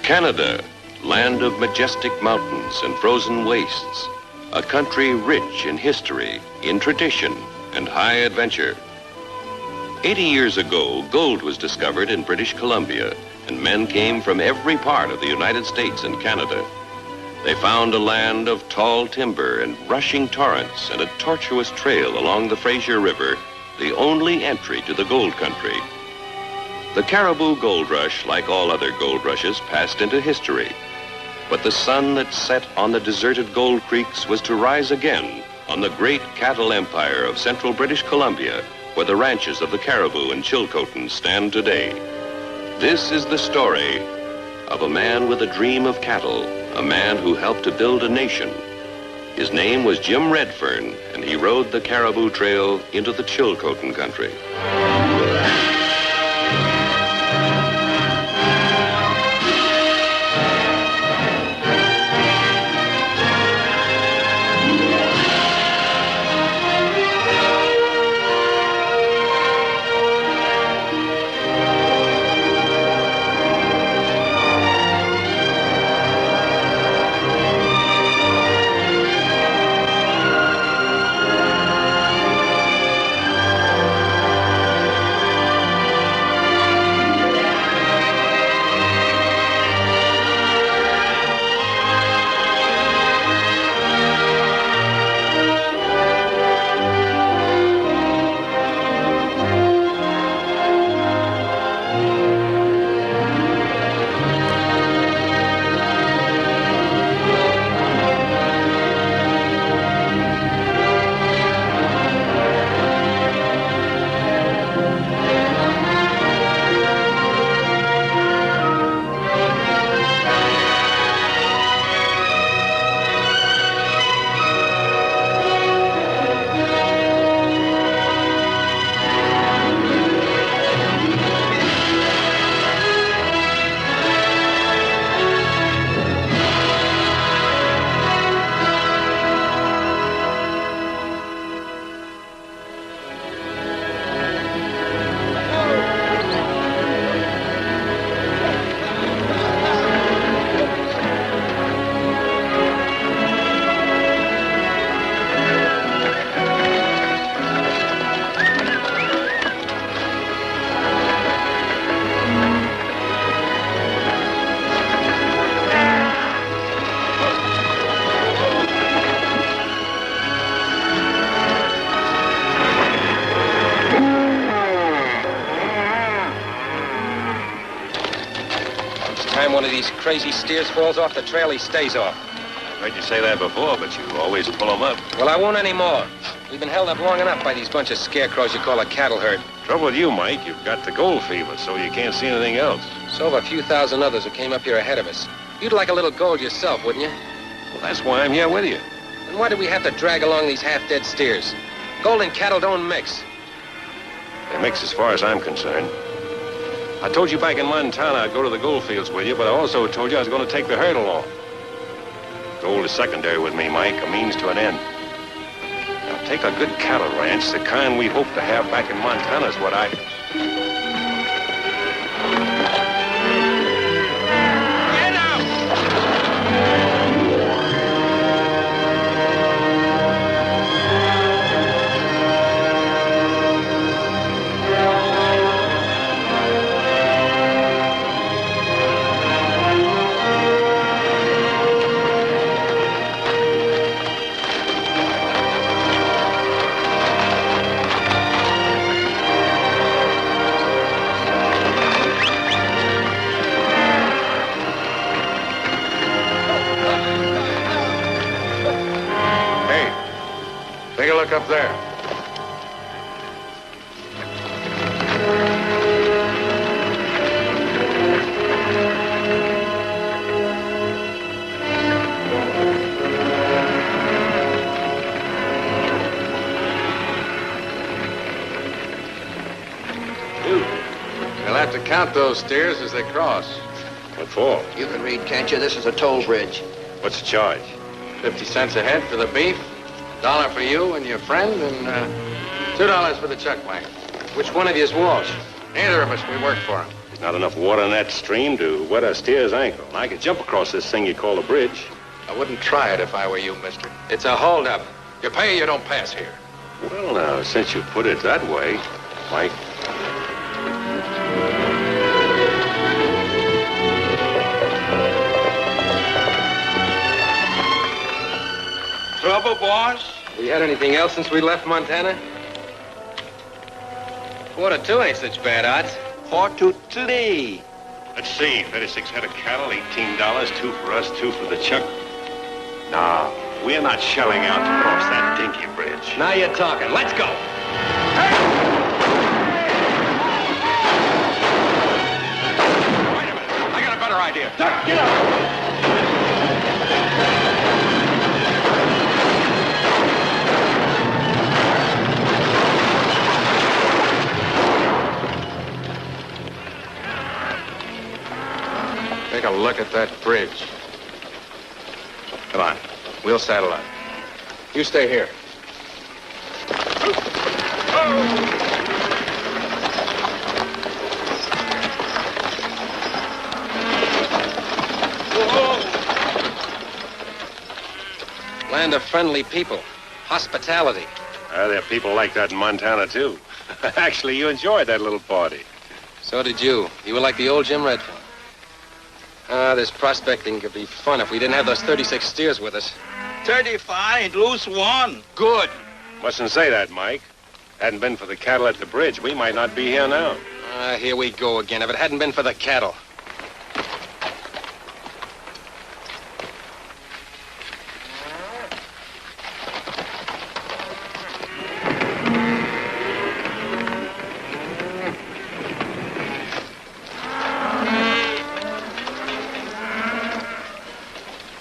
Canada, land of majestic mountains and frozen wastes. A country rich in history, in tradition, and high adventure. 80 years ago, gold was discovered in British Columbia, and men came from every part of the United States and Canada. They found a land of tall timber and rushing torrents and a tortuous trail along the Fraser River, the only entry to the gold country. The Cariboo gold rush, like all other gold rushes, passed into history. But the sun that set on the deserted gold creeks was to rise again on the great cattle empire of central British Columbia, where the ranches of the Cariboo and Chilcotin stand today. This is the story of a man with a dream of cattle, a man who helped to build a nation. His name was Jim Redfern, and he rode the Cariboo Trail into the Chilcotin country. One of these crazy steers falls off the trail, he stays off. I've heard you say that before, but you always pull them up. Well, I won't anymore. We've been held up long enough by these bunch of scarecrows you call a cattle herd. Trouble with you, Mike, you've got the gold fever, so you can't see anything else. So have a few thousand others who came up here ahead of us. You'd like a little gold yourself, wouldn't you? Well, that's why I'm here with you. And why do we have to drag along these half-dead steers? Gold and cattle don't mix. They mix as far as I'm concerned. I told you back in Montana I'd go to the gold fields with you, but I also told you I was going to take the herd along. Gold is secondary with me, Mike, a means to an end. Now, take a good cattle ranch, the kind we hope to have back in Montana is what I... Get out! Take a look up there. You'll have to count those steers as they cross. What for? You can read, can't you? This is a toll bridge. What's the charge? 50 cents a head for the beef, $1 for you and your friend, and $2 for the chuck wagon. Which one of you is Walsh? Neither of us, we work for him. Not enough water in that stream to wet a steer's ankle. And I could jump across this thing you call a bridge. I wouldn't try it if I were you, mister. It's a holdup. You pay or you don't pass here. Well, now, since you put it that way, Mike. Trouble, boss? We had anything else since we left Montana? 4-2 ain't such bad odds. 4-3. Let's see, 36 head of cattle, $18, 2 for us, 2 for the chuck. No, we're not shelling out to cross that dinky bridge. Now you're talking. Let's go. Wait a minute. I got a better idea. Get up! Take a look at that bridge. Come on. We'll saddle up. You stay here. Land of friendly people. Hospitality. There are people like that in Montana, too. Actually, you enjoyed that little party. So did you. You were like the old Jim Redfield. This prospecting could be fun if we didn't have those 36 steers with us. 35, lose 1. Good. Mustn't say that, Mike. Hadn't been for the cattle at the bridge, we might not be here now. Here we go again. If it hadn't been for the cattle.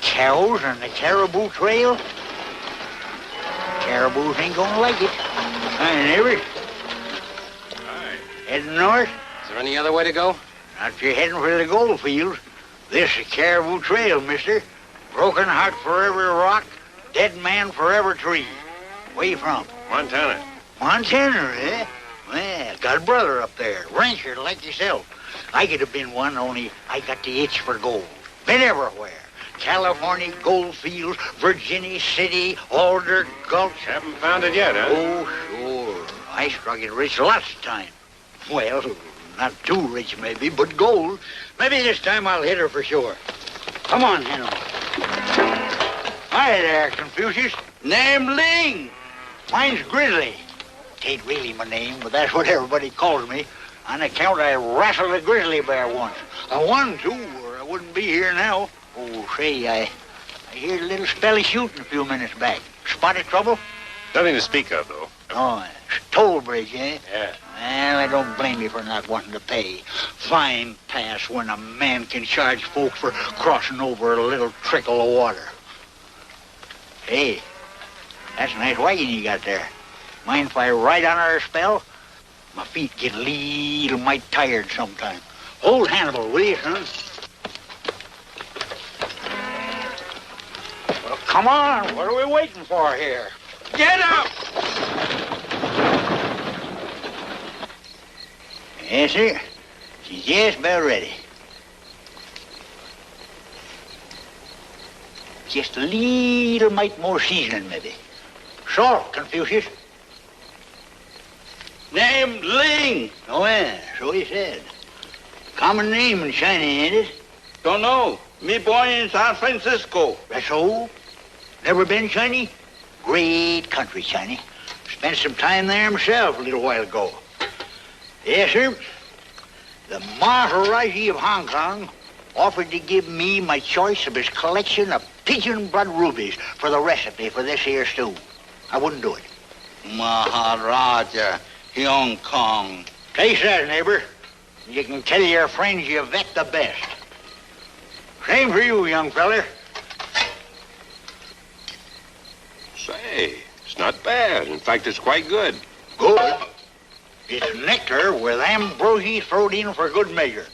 Cows on the Cariboo trail? Cariboos ain't gonna like it. Hi, neighbor. Hi. Heading north? Is there any other way to go? Not if you're heading for the gold field. This is Cariboo Trail, mister. Broken heart for every rock, dead man for every tree. Where you from? Montana. Montana, eh? Well, got a brother up there, rancher like yourself. I could have been one, only I got the itch for gold. Been everywhere. California gold fields, Virginia City, Alder Gulch. Haven't found it yet, huh? Oh, sure. I struck it rich lots of time. Well, not too rich maybe, but gold. Maybe this time I'll hit her for sure. Come on, Hannibal. Hi there, Confucius. Name Ling. Mine's Grizzly. Tain't really my name, but that's what everybody calls me. On account I wrestled a grizzly bear once. I won, too, or I wouldn't be here now. Oh, say, I heard a little spell of shooting a few minutes back. Spotted trouble? Nothing to speak of, though. Oh, it's toll bridge, eh? Yeah. Well, I don't blame you for not wanting to pay. Fine pass when a man can charge folks for crossing over a little trickle of water. Hey, that's a nice wagon you got there. Mind if I ride on her a spell? My feet get a little mite tired sometime. Hold Hannibal, will you, son? Well, come on. What are we waiting for here? Get up! Yes, sir. She's just about ready. Just a little mite more seasoning, maybe. Salt, Confucius. Name Ling. Oh, yeah, so he said. Common name in China, ain't it? Don't know. Me born in San Francisco. That's so? Never been China? Great country, China. Spent some time there myself a little while ago. Yes, sir. The Maharaji of Hong Kong offered to give me my choice of his collection of pigeon blood rubies for the recipe for this here stew. I wouldn't do it. Maharaja, Hong Kong. Taste that, neighbor. You can tell your friends you vet the best. Same for you, young feller. Say, it's not bad. In fact, it's quite good. Good. It's nectar with ambrosia thrown in for good measure.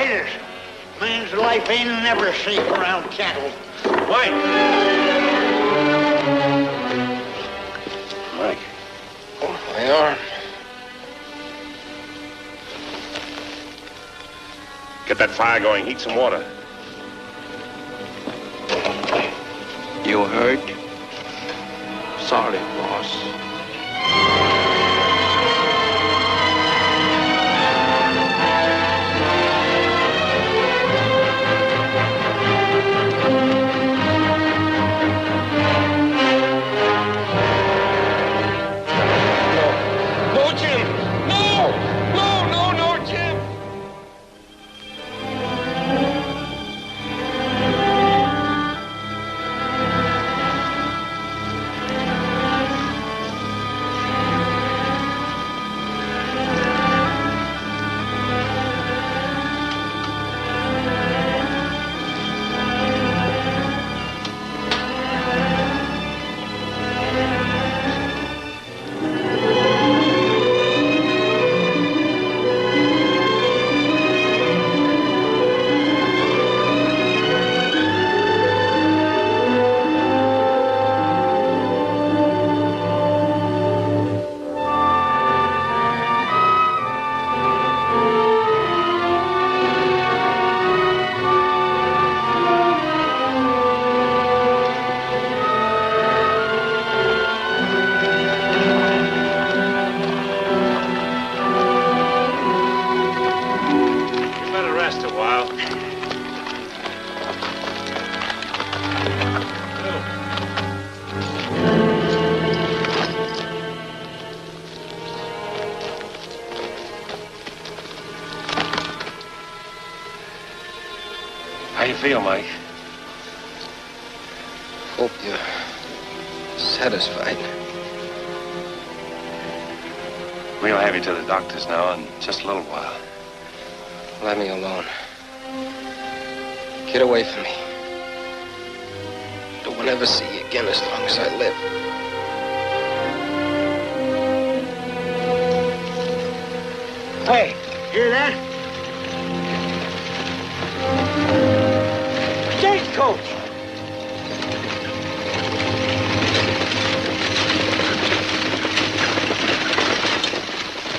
gunfighters. Man's life ain't never safe around cattle. Mike! Mike. Oh, my arm. Get that fire going. Heat some water. You hurt? Sorry, boss. How you feel, Mike? Hope you're satisfied. We'll have you to the doctor's now in just a little while. Let me alone. Get away from me. Don't want to ever see you again as long as I live. Hey, hear that? Stagecoach!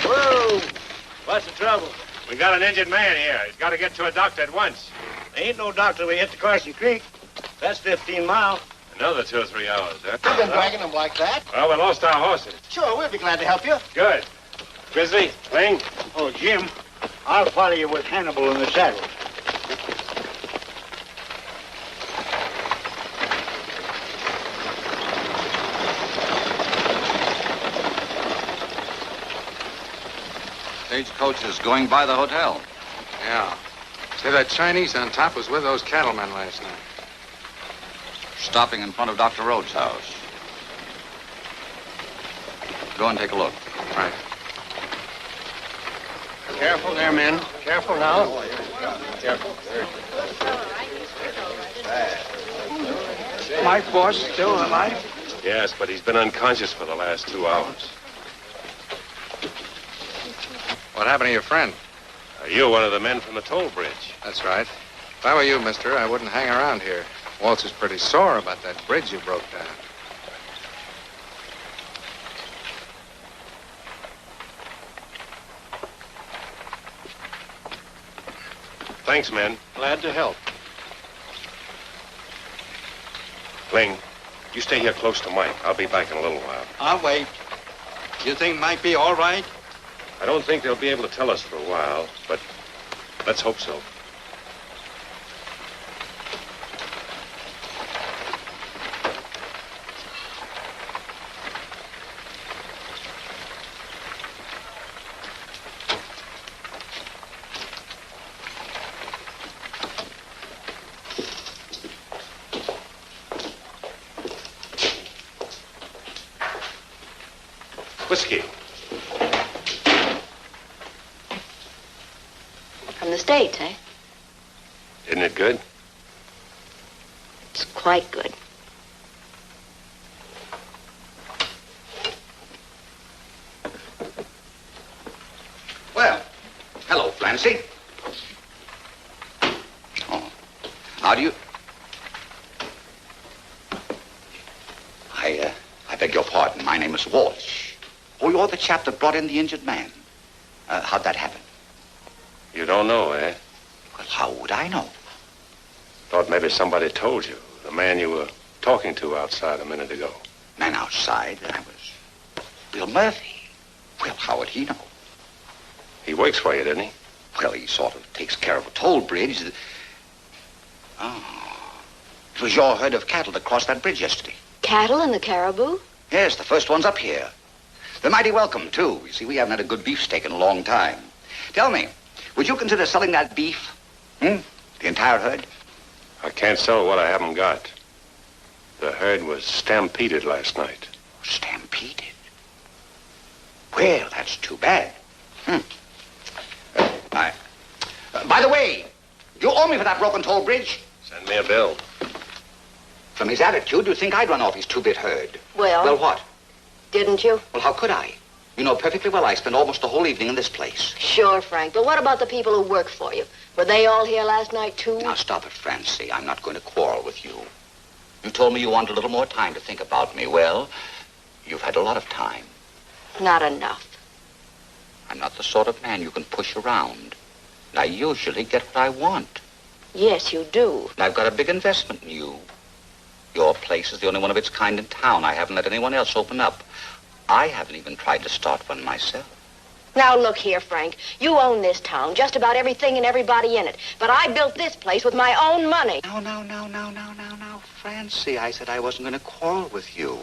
Whoa! What's the trouble? We got an injured man here. He's got to get to a doctor at once. There ain't no doctor. We hit the Carson Creek. That's 15 miles. Another 2 or 3 hours, huh? You've been dragging them like that. Well, we lost our horses. Sure, we'll be glad to help you. Good. Grizzly, Ling. Oh, Jim, I'll follow you with Hannibal in the saddle. Stagecoach is going by the hotel. Yeah. Say, that Chinese on top was with those cattlemen last night. Stopping in front of Dr. Rhodes' house. Go and take a look. Right. Careful there, men. Careful now. Careful. My boss still alive? Yes, but he's been unconscious for the last 2 hours. What happened to your friend? You're one of the men from the toll bridge. That's right. If I were you, mister, I wouldn't hang around here. Walter's pretty sore about that bridge you broke down. Thanks, men. Glad to help. Ling, you stay here close to Mike. I'll be back in a little while. I'll wait. You think Mike be all right? I don't think they'll be able to tell us for a while, but let's hope so. Whiskey. From the States, eh? Isn't it good? It's quite good. Well, hello, Clancy. How do you... I beg your pardon. My name is Walsh. Oh, you're the chap that brought in the injured man. How'd that happen? You don't know, eh? Well, how would I know? Thought maybe somebody told you. The man you were talking to outside a minute ago. Man outside? That was Bill Murphy. Well, how would he know? He works for you, didn't he? Well, he sort of takes care of a toll bridge. Oh. It was your herd of cattle that crossed that bridge yesterday. Cattle in the Cariboo? Yes, the first ones up here. They're mighty welcome, too. You see, we haven't had a good beefsteak in a long time. Tell me, would you consider selling that beef? The entire herd? I can't sell what I haven't got. The herd was stampeded last night. Stampeded? Well, that's too bad. By the way, you owe me for that broken toll bridge. Send me a bill. From his attitude, you'd think I'd run off his two-bit herd. Well... Well, what? Didn't you? Well, how could I? You know perfectly well I spent almost the whole evening in this place. Sure, Frank. But what about the people who work for you? Were they all here last night, too? Now, stop it, Francie. I'm not going to quarrel with you. You told me you wanted a little more time to think about me. Well, you've had a lot of time. Not enough. I'm not the sort of man you can push around. And I usually get what I want. Yes, you do. And I've got a big investment in you. Your place is the only one of its kind in town. I haven't let anyone else open up. I haven't even tried to start one myself. Now, look here, Frank. You own this town, just about everything and everybody in it. But I built this place with my own money. No, Francie. I said I wasn't going to quarrel with you.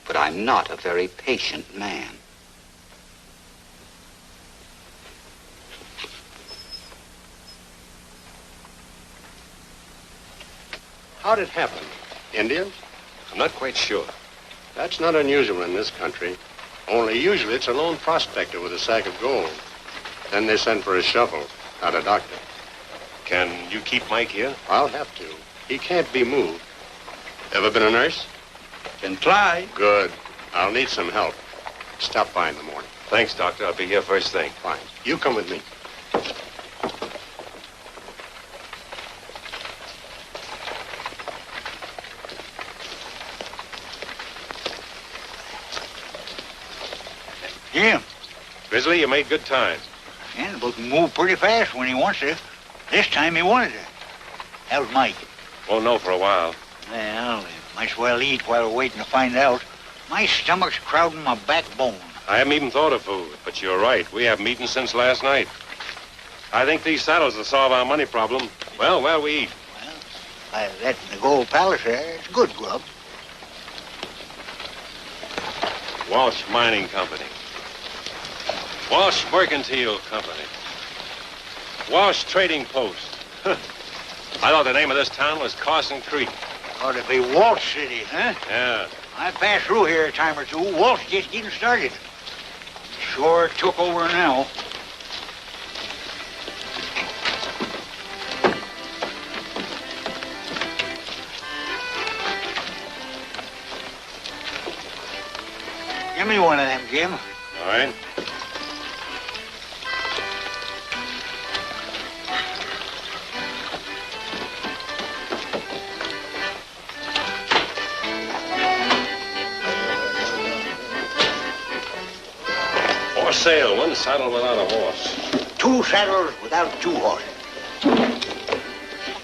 But I'm not a very patient man. How'd it happen? Indians? I'm not quite sure. That's not unusual in this country. Only usually it's a lone prospector with a sack of gold. Then they send for a shovel, not a doctor. Can you keep Mike here? I'll have to. He can't be moved. Ever been a nurse? Can try. Good. I'll need some help. Stop by in the morning. Thanks, Doctor. I'll be here first thing. Fine. You come with me. Jim. Grizzly, you made good time. Yeah, but can move pretty fast when he wants to. This time he wanted to. How's Mike? Won't know for a while. Well, might as well eat while we're waiting to find out. My stomach's crowding my backbone. I haven't even thought of food, but you're right. We haven't eaten since last night. I think these saddles will solve our money problem. Well, while we eat. Well, that in the Gold Palace there, it's good grub. Walsh Mining Company. Walsh Mercantile Company. Walsh Trading Post. I thought the name of this town was Carson Creek. Ought to be Walt City, huh? Yeah. I passed through here a time or two. Walt's just getting started. Sure took over now. Give me one of them, Jim. All right. For sale, one saddle without a horse. 2 saddles without 2 horses.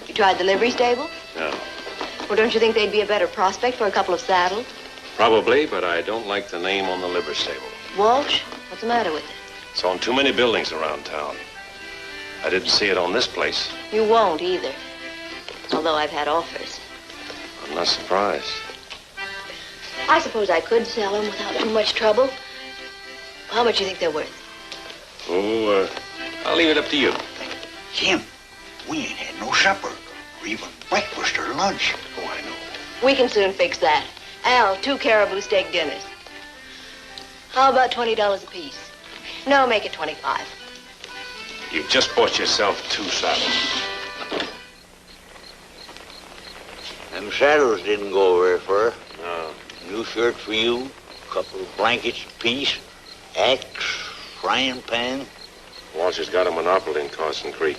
You tried the livery stable? No. Well, don't you think they'd be a better prospect for a couple of saddles? Probably, but I don't like the name on the livery stable. Walsh? What's the matter with it? It's on too many buildings around town. I didn't see it on this place. You won't either. Although I've had offers. I'm not surprised. I suppose I could sell them without too much trouble. How much do you think they're worth? Oh, I'll leave it up to you. Jim, we ain't had no supper, or even breakfast or lunch. Oh, I know. We can soon fix that. Al, 2 caribou steak dinners. How about $20 apiece? No, make it 25. You've just bought yourself 2 saddles. Them saddles didn't go very far. No. New shirt for you, couple of blankets apiece, axe, frying pan. Walsh has got a monopoly in Carson Creek.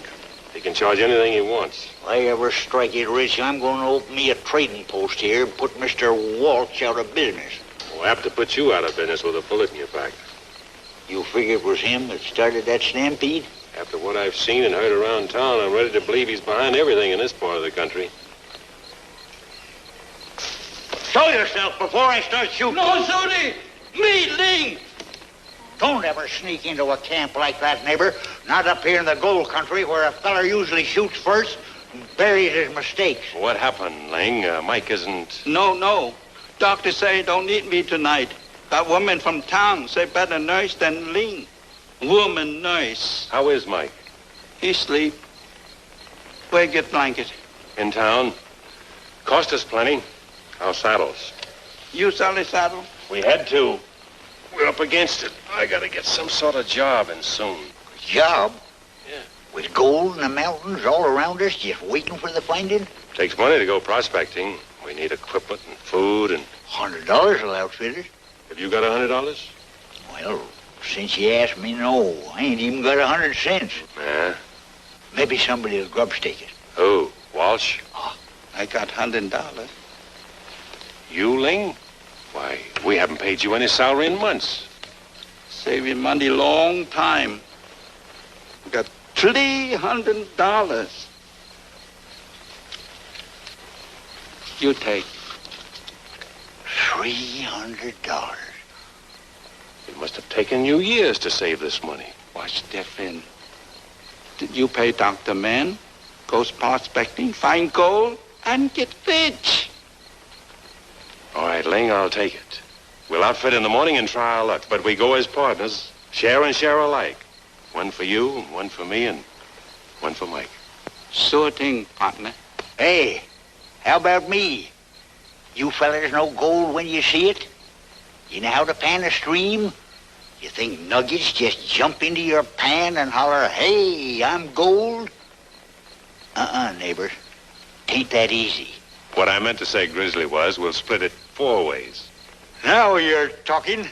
He can charge anything he wants. If I ever strike it rich, I'm going to open me a trading post here and put Mr. Walsh out of business. We'll have to put you out of business with a bullet in your back. You figure it was him that started that stampede? After what I've seen and heard around town, I'm ready to believe he's behind everything in this part of the country. Show yourself before I start shooting. No, Sody! Me, Ling! Don't ever sneak into a camp like that, neighbor. Not up here in the gold country where a feller usually shoots first and buries his mistakes. What happened, Ling? Mike isn't... No. Doctor say don't need me tonight. That woman from town say better nurse than Ling. Woman nurse. How is Mike? He sleep. Where get blanket? In town. Cost us plenty. Our saddles. You sell the saddle? We had to. We're up against it. I gotta get some sort of job and soon. Job? Yeah. With gold in the mountains all around us, just waiting for the finding? Takes money to go prospecting. We need equipment and food and... $100 will outfit it. Have you got $100? Well, since you asked me, no. I ain't even got 100 cents. Yeah? Maybe somebody will grubstake it. Who? Walsh? I got $100. You, Ling? Why, we haven't paid you any salary in months. Saving money long time. Got $300. You take. $300. It must have taken you years to save this money. Watch different. Did you pay Dr. Man? Goes prospecting, find gold, and get rich. All right, Ling, I'll take it. We'll outfit in the morning and try our luck, but we go as partners, share and share alike. One for you, one for me, and one for Mike. Sure thing, partner. Hey, how about me? You fellas know gold when you see it? You know how to pan a stream? You think nuggets just jump into your pan and holler, hey, I'm gold? Neighbor. Tain't that easy. What I meant to say, Grizzly, was we'll split it 4 ways. Now you're talking.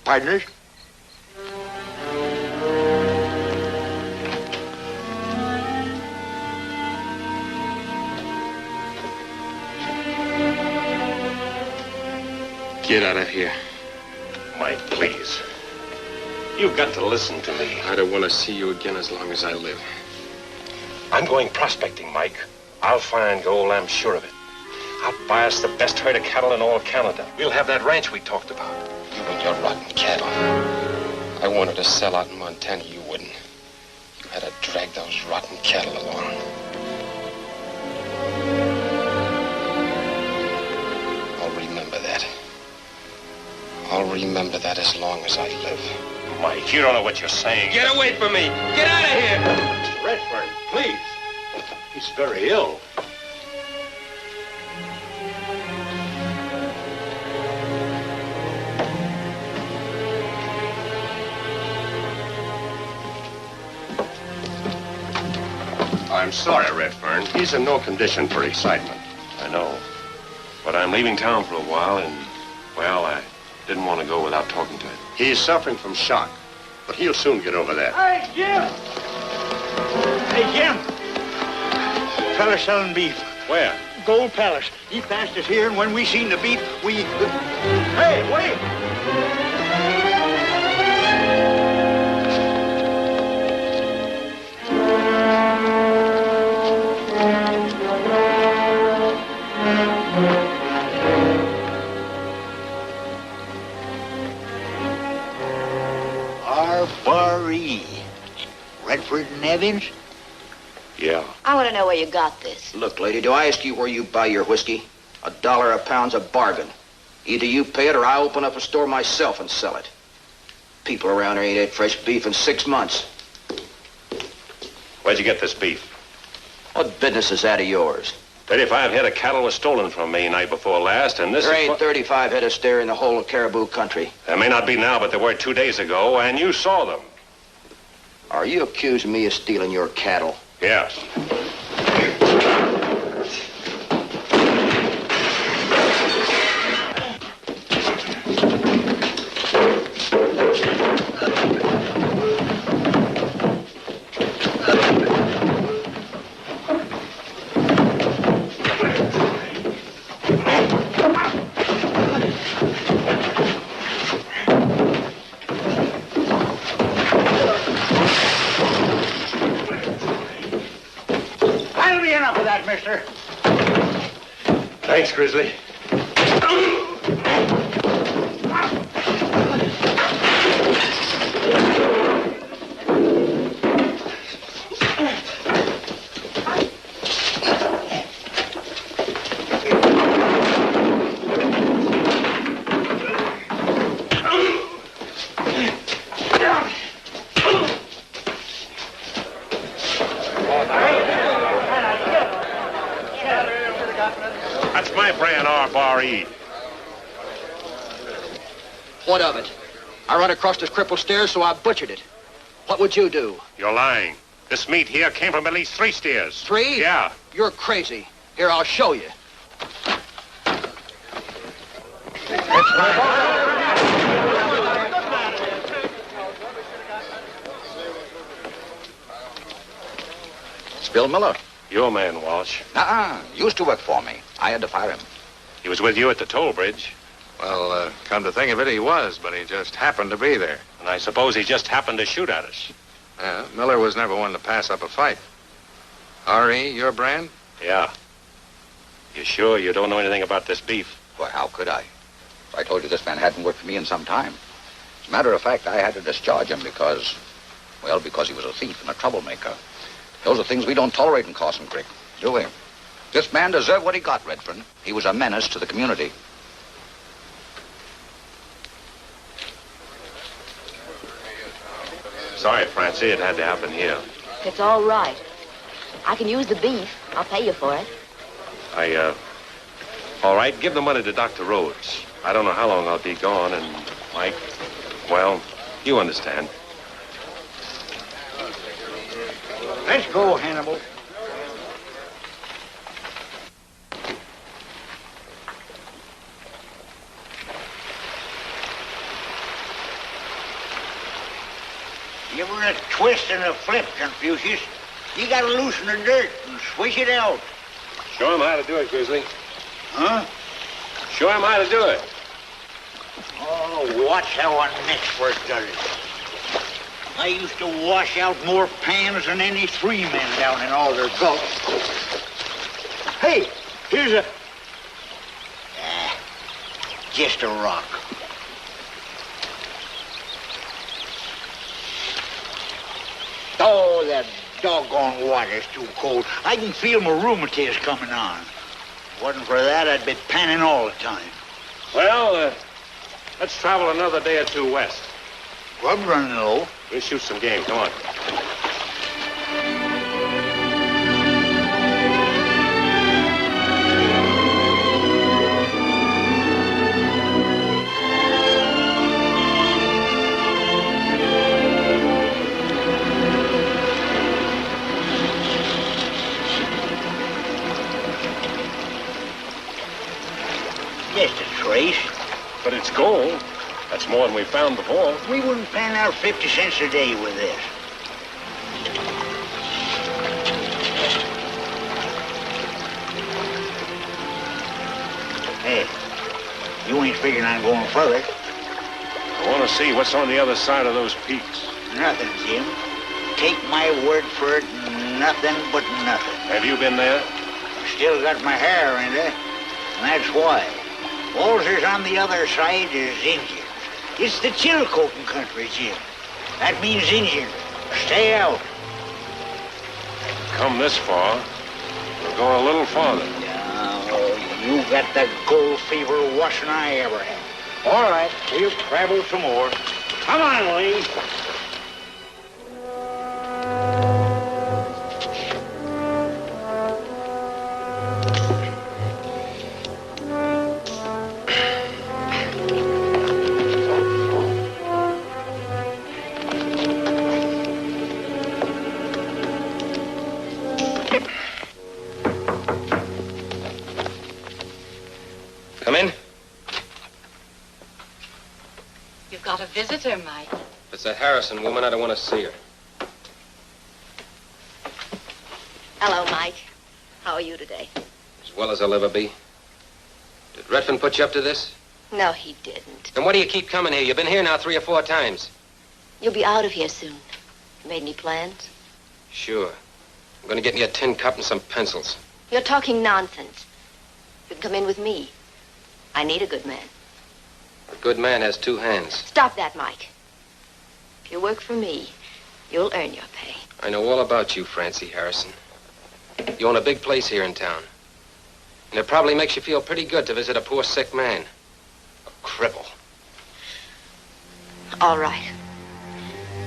Partners. Get out of here. Mike, please. You've got to listen to me. I don't want to see you again as long as I live. I'm going prospecting, Mike. I'll find gold, I'm sure of it. I'll buy us the best herd of cattle in all Canada. We'll have that ranch we talked about. You and your rotten cattle. I wanted to sell out in Montana, you wouldn't. You had to drag those rotten cattle along. I'll remember that. I'll remember that as long as I live. Mike, you don't know what you're saying. Get away from me! Get out of here! Redfern, please. He's very ill. I'm sorry, Redfern. He's in no condition for excitement. I know. But I'm leaving town for a while, and, well, I didn't want to go without talking to him. He's suffering from shock, but he'll soon get over that. Hey, Jim! Hey, Jim! Fella selling beef. Where? Gold Palace. He passed us here, and when we seen the beef, we... Hey, wait! Varsi. Redford and Evans? Yeah. I want to know where you got this. Look, lady, do I ask you where you buy your whiskey? $1 a pound's a bargain. Either you pay it or I open up a store myself and sell it. People around here ain't had fresh beef in 6 months. Where'd you get this beef? What business is that of yours? 35 head of cattle was stolen from me night before last, and this There is... ain't 35 head of steer in the whole of Cariboo country. There may not be now, but there were 2 days ago, and you saw them. Are you accusing me of stealing your cattle? Yes. mister. Thanks, Grizzly. That's my brand, R-Bar-E. What of it? I run across this crippled stairs, so I butchered it. What would you do? You're lying. This meat here came from at least 3 steers. 3? Yeah. You're crazy. Here, I'll show you. It's Bill Miller. Your man, Walsh. Used to work for me. I had to fire him. He was with you at the toll bridge. Well, come to think of it, he was, but he just happened to be there. And I suppose he just happened to shoot at us. Yeah, Miller was never one to pass up a fight. R.E., your brand? Yeah. You sure you don't know anything about this beef? Well, how could I? I told you this man hadn't worked for me in some time. As a matter of fact, I had to discharge him because he was a thief and a troublemaker. Those are things we don't tolerate in Carson Creek, do we? This man deserved what he got, Redfern. He was a menace to the community. Sorry, Francie, it had to happen here. It's all right. I can use the beef. I'll pay you for it. All right, give the money to Dr. Rhodes. I don't know how long I'll be gone, and Mike, well, you understand. Let's go, Hannibal. Give her a twist and a flip, Confucius. You gotta loosen the dirt and swish it out. Show him how to do it, Grizzly. Huh? Show him how to do it. Oh, watch how a expert does it. I used to wash out more pans than any 3 men down in all their gulch. Hey, here's a... just a rock. Oh, that doggone water's too cold. I can feel my rheumatiz coming on. Wasn't for that, I'd be panning all the time. Well, let's travel another day or 2 west. Grub running low. We'll shoot some game. Come on. Just a trace. But it's gold. That's more than we found before. We wouldn't pan out 50 cents a day with this. Hey, you ain't figuring on going further. I want to see what's on the other side of those peaks. Nothing, Jim. Take my word for it, nothing but nothing. Have you been there? Still got my hair in it, and that's why. All there's on the other side is Indians. It's the Chilcotin country, Jim. That means Indian. Stay out. Come this far. We'll go a little farther. Now, you got the gold fever worse than I ever had. All right, we'll travel some more. Come on, Lee. Come in. You've got a visitor, Mike. If it's that Harrison woman, I don't want to see her. Hello, Mike. How are you today? As well as I'll ever be. Did Redfern put you up to this? No, he didn't. Then why do you keep coming here? You've been here now 3 or 4 times. You'll be out of here soon. Made any plans? Sure. I'm going to get me a tin cup and some pencils. You're talking nonsense. You can come in with me. I need a good man. A good man has two hands. Stop that, Mike. If you work for me, you'll earn your pay. I know all about you, Francie Harrison. You own a big place here in town. And it probably makes you feel pretty good to visit a poor sick man. A cripple. All right.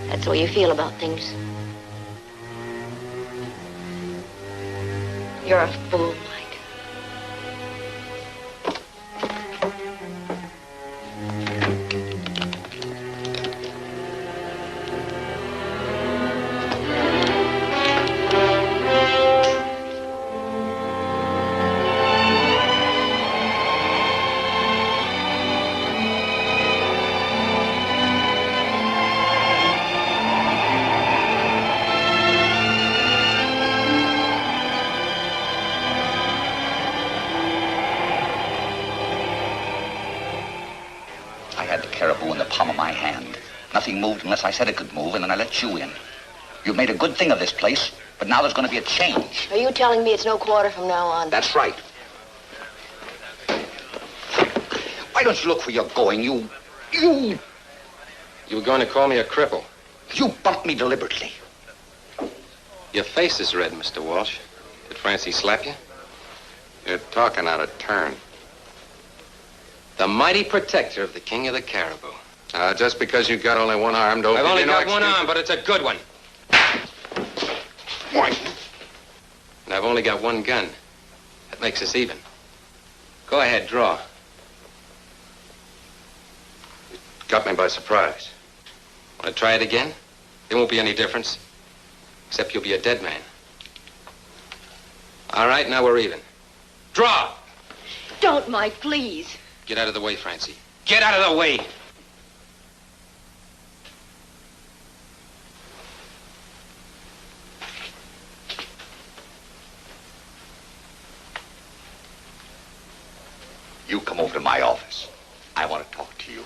That's the way you feel about things. You're a fool, Mike. Cariboo in the palm of my hand. Nothing moved unless I said it could move, and then I let you in. You've made a good thing of this place, but now there's going to be a change. Are you telling me it's no quarter from now on? That's right. Why don't you look where you're going? You were going to call me a cripple. You bumped me deliberately. Your face is red, Mr. Walsh. Did Francie slap you? You're talking out of turn. The mighty protector of the king of the Cariboo. Just because you've got only one arm, don't I've give only me no got one excuse. arm, but it's a good one. Why? And I've only got one gun. That makes us even. Go ahead, draw. You got me by surprise. Want to try it again? There won't be any difference. Except you'll be a dead man. All right, now we're even. Draw! Don't, Mike, please. Get out of the way, Francie. Get out of the way! You come over to my office. I want to talk to you.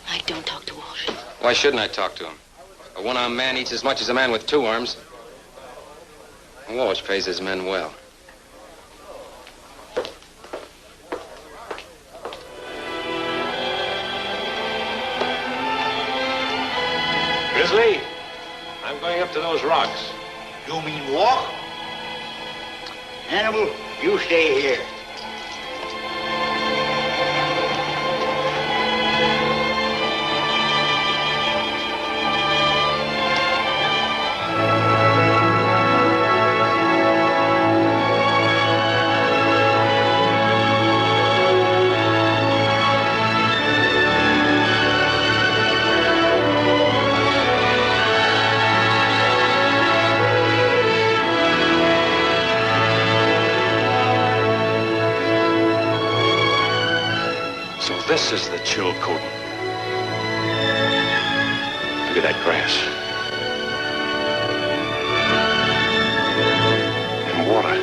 Mike, don't talk to Walsh. Why shouldn't I talk to him? A one-armed man eats as much as a man with two arms. Walsh pays his men well. Grizzly, I'm going up to those rocks. You mean walk? Hannibal, you stay here. This is the chill coating. Look at that grass. And water.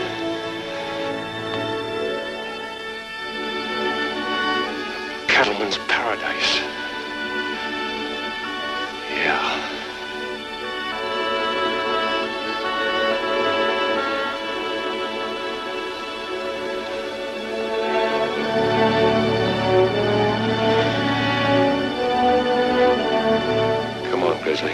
Cattleman's paradise. Yeah. Grizzly.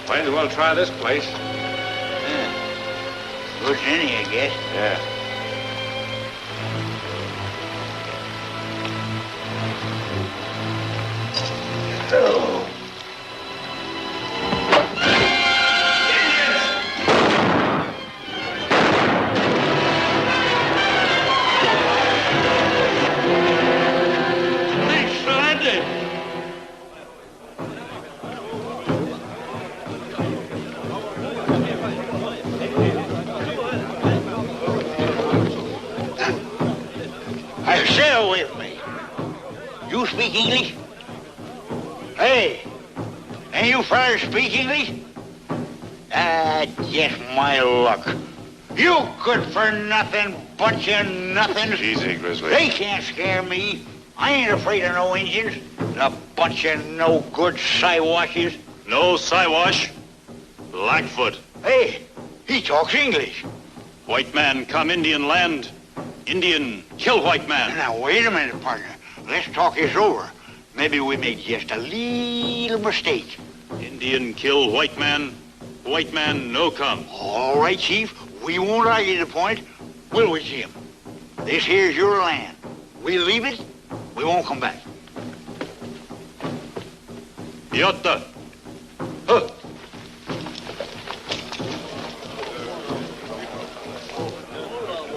Might as well try this place. Good as any, I guess. Yeah. Sail with me. You speak English? Hey, and you fellas speak English? Ah, just my luck. You good for nothing, bunch of nothings. Easy, Grizzly. They can't scare me. I ain't afraid of no Indians. A bunch of no good Siwashes. No Siwash. Blackfoot. Hey, he talks English. White man come Indian land. Indian kill white man. Now, wait a minute, partner. Let's talk this over. Maybe we made just a little mistake. Indian kill white man. White man no come. All right, Chief. We won't argue the point, will we, Jim? This here's your land. We leave it, we won't come back. Yotta. Huh.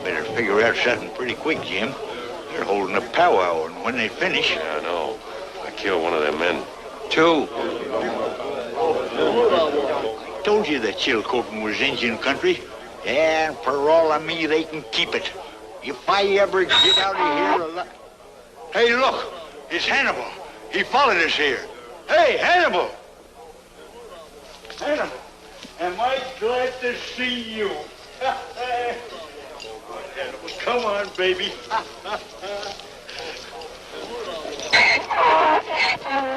Better figure out something pretty quick, Jim. They're holding a powwow, and when they finish... Yeah, I know. I killed one of their men. 2. Told you that Chilcotin was Indian country. Yeah, and for all of me, they can keep it. If I ever get out of here alive... Hey, look, it's Hannibal. He followed us here. Hey, Hannibal! Hannibal, am I glad to see you? Come on, baby.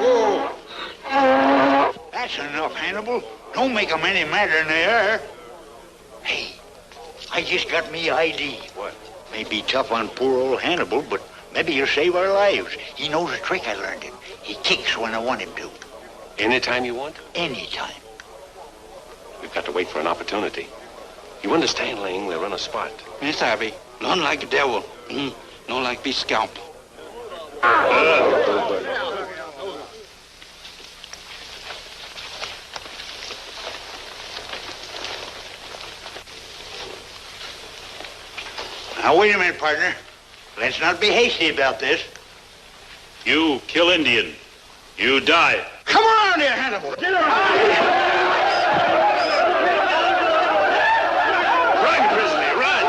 Whoa. That's enough, Hannibal. Don't make them any madder than they are. Hey, I just got me ID. What? May be tough on poor old Hannibal, but maybe he'll save our lives. He knows a trick I learned him. He kicks when I want him to. Anytime you want? Anytime. We've got to wait for an opportunity. You understand, Ling? We're on a spot. Miss Abby, none like the devil. No like be scalped. Now, wait a minute, partner. Let's not be hasty about this. You kill Indian. You die. Come around here, Hannibal. Get around. Run, Grizzly, run!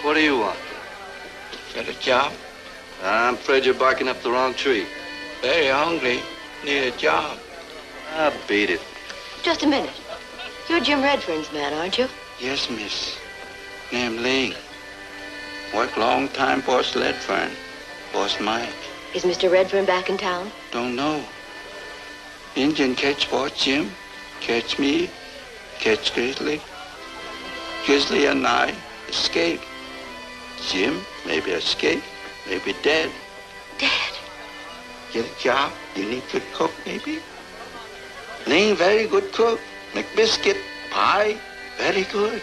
What do you want? Got a job? I'm afraid you're barking up the wrong tree. Very hungry. Need a job. Ah, beat it. Just a minute. You're Jim Redfern's man, aren't you? Yes, miss. Name Ling. Work long time, Boss Redfern. Boss Mike. Is Mr. Redfern back in town? Don't know. Indian catch Boss Jim. Catch me. Catch Grizzly. Grizzly and I escape. Jim maybe escape. Maybe dead. Dead? Get a job. You need good cook, maybe? Ling very good cook. Make biscuit, pie, very good.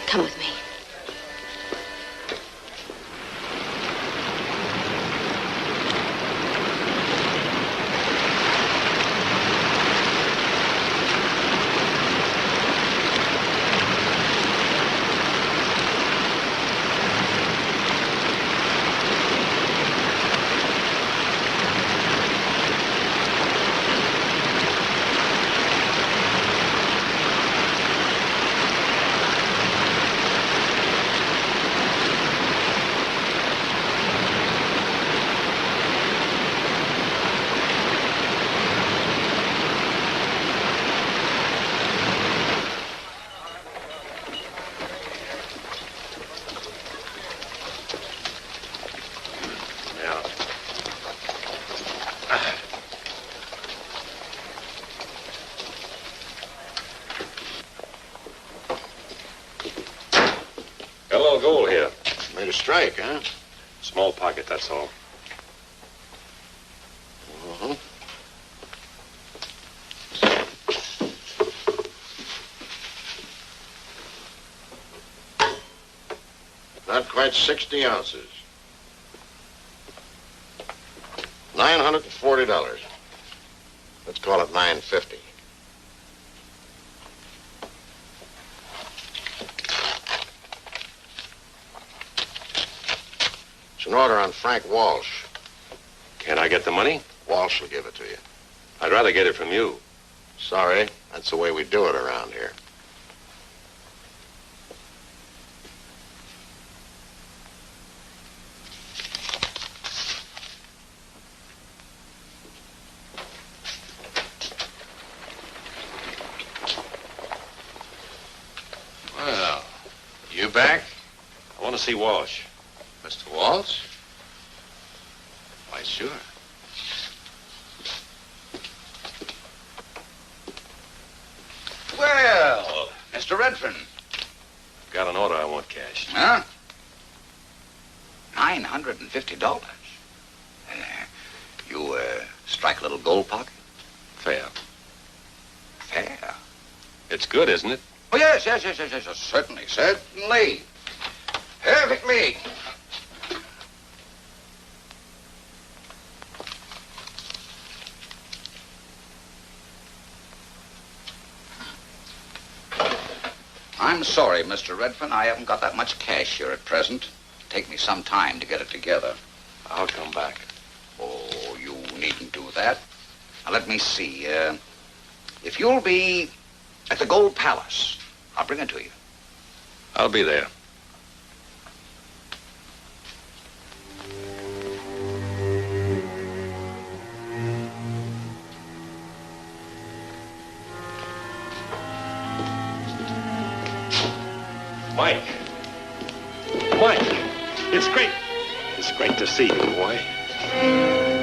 Come with me. Gold here. Made a strike, huh? Small pocket, that's all. Uh-huh. Not quite 60 ounces. $940. Let's call it $950. It's an order on Frank Walsh. Can I get the money? Walsh will give it to you. I'd rather get it from you. Sorry, that's the way we do it around here. Well, you back? I want to see Walsh. Mr. Walsh? Why, sure. Well, Mr. Redfern. Got an order I want cashed. Huh? $950. You, strike a little gold pocket? Fair. Fair? It's good, isn't it? Oh, yes. Certainly. Perfectly. I'm sorry, Mr. Redfern. I haven't got that much cash here at present. It'll take me some time to get it together. I'll come back. Oh, you needn't do that. Now, let me see. If you'll be at the Gold Palace, I'll bring it to you. I'll be there. Mike. It's great. It's great to see you, boy.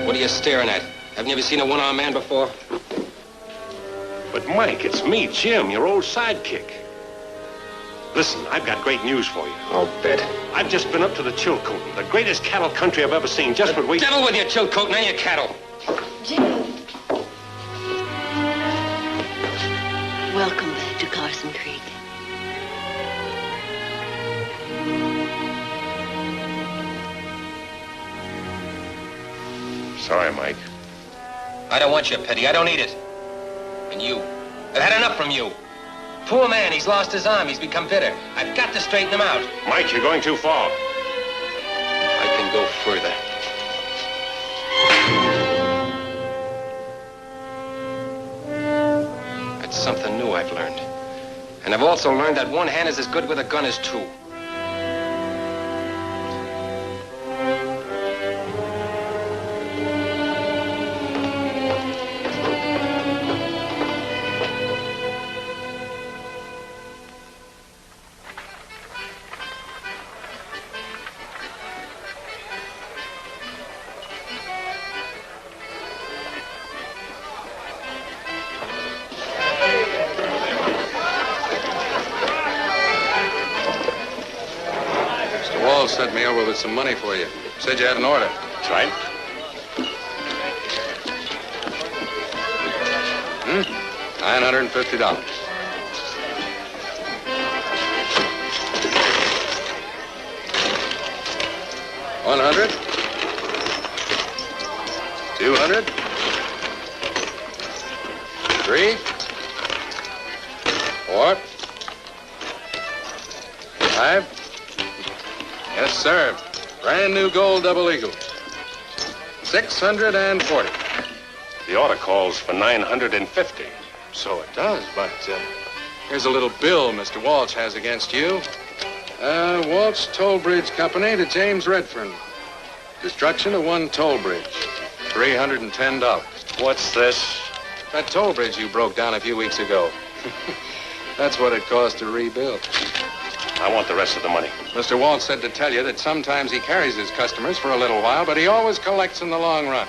What are you staring at? Haven't you ever seen a one-armed man before? But, Mike, it's me, Jim, your old sidekick. Listen, I've got great news for you. I'll bet. I've just been up to the Chilcotin, the greatest cattle country I've ever seen. Just what we... Devil with your Chilcotin and your cattle. Jim. Welcome back to Carson Creek. Sorry, Mike. I don't want your pity. I don't need it. And you. I've had enough from you. Poor man, he's lost his arm. He's become bitter. I've got to straighten him out. Mike, you're going too far. I can go further. That's something new I've learned. And I've also learned that one hand is as good with a gun as two. sent me over with some money for you. Said you had an order. That's right. $950. $100. $200. $3. $4. $5. Yes, sir. Brand new gold double eagles. $640. The order calls for $950. So it does, but here's a little bill Mr. Walsh has against you. Walsh Toll Bridge Company to James Redfern. Destruction of one toll bridge. $310. What's this? That toll bridge you broke down a few weeks ago. That's what it cost to rebuild. I want the rest of the money. Mr. Walsh said to tell you that sometimes he carries his customers for a little while, but he always collects in the long run.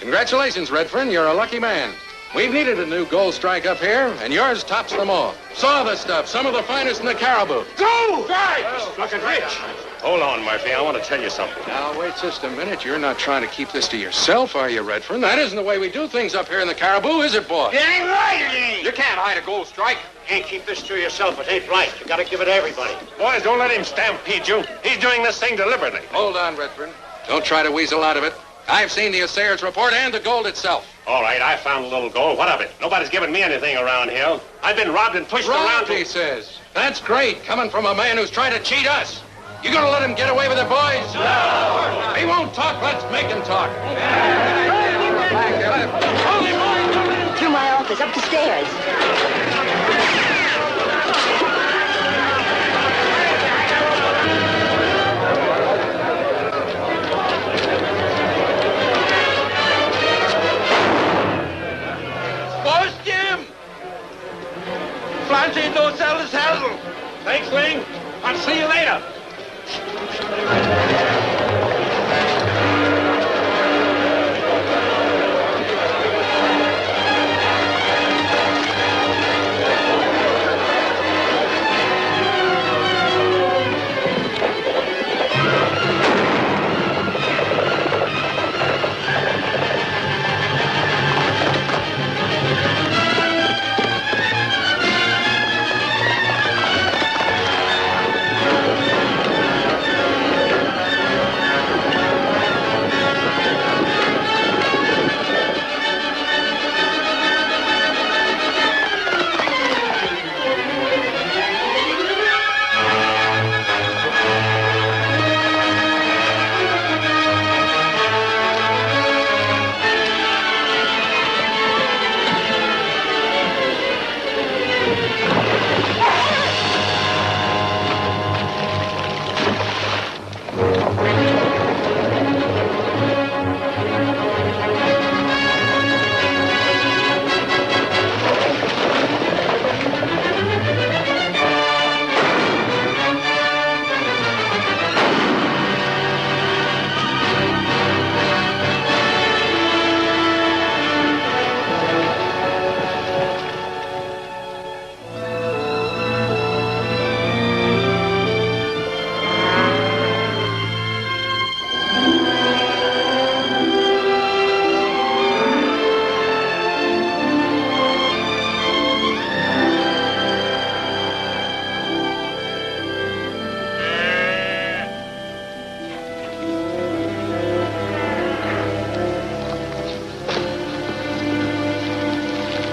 Congratulations, Redfern. You're a lucky man. We've needed a new gold strike up here, and yours tops them all. Saw the stuff, some of the finest in the Cariboo. Go! Right! Looking rich. Hold on, Murphy. I want to tell you something. Now, wait just a minute. You're not trying to keep this to yourself, are you, Redfern? That isn't the way we do things up here in the Cariboo, is it, boy? It ain't right, it ain't. You can't hide a gold strike. Can't keep this to yourself. It ain't right. You gotta give it to everybody. Boys, don't let him stampede you. He's doing this thing deliberately. Hold on, Redfern. Don't try to weasel out of it. I've seen the assayer's report and the gold itself. All right, I found a little gold. What of it? Nobody's given me anything around here. I've been robbed and pushed around. Robbed, he says. That's great, coming from a man who's trying to cheat us. You gonna let him get away with it, boys? No! He won't talk. Let's make him talk. Hold him, boys. Don't let him... Through my office, up the stairs. Fancy don't sell the saddle. Thanks, Ling. I'll see you later.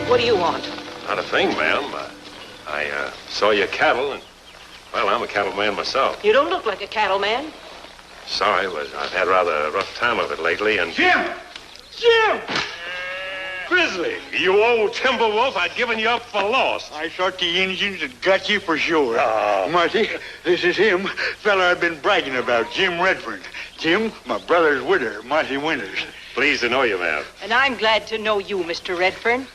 What do you want? Not a thing, ma'am. I saw your cattle, and, well, I'm a cattleman myself. You don't look like a cattleman. Sorry, but I've had rather a rough time of it lately, and... Jim! Jim! Grizzly, you old timber wolf, I'd given you up for lost. I thought the Indians had got you for sure. Oh. Marty, this is him, fella I've been bragging about, Jim Redfern. Jim, my brother's widow, Marty Winters. Pleased to know you, ma'am. And I'm glad to know you, Mr. Redfern.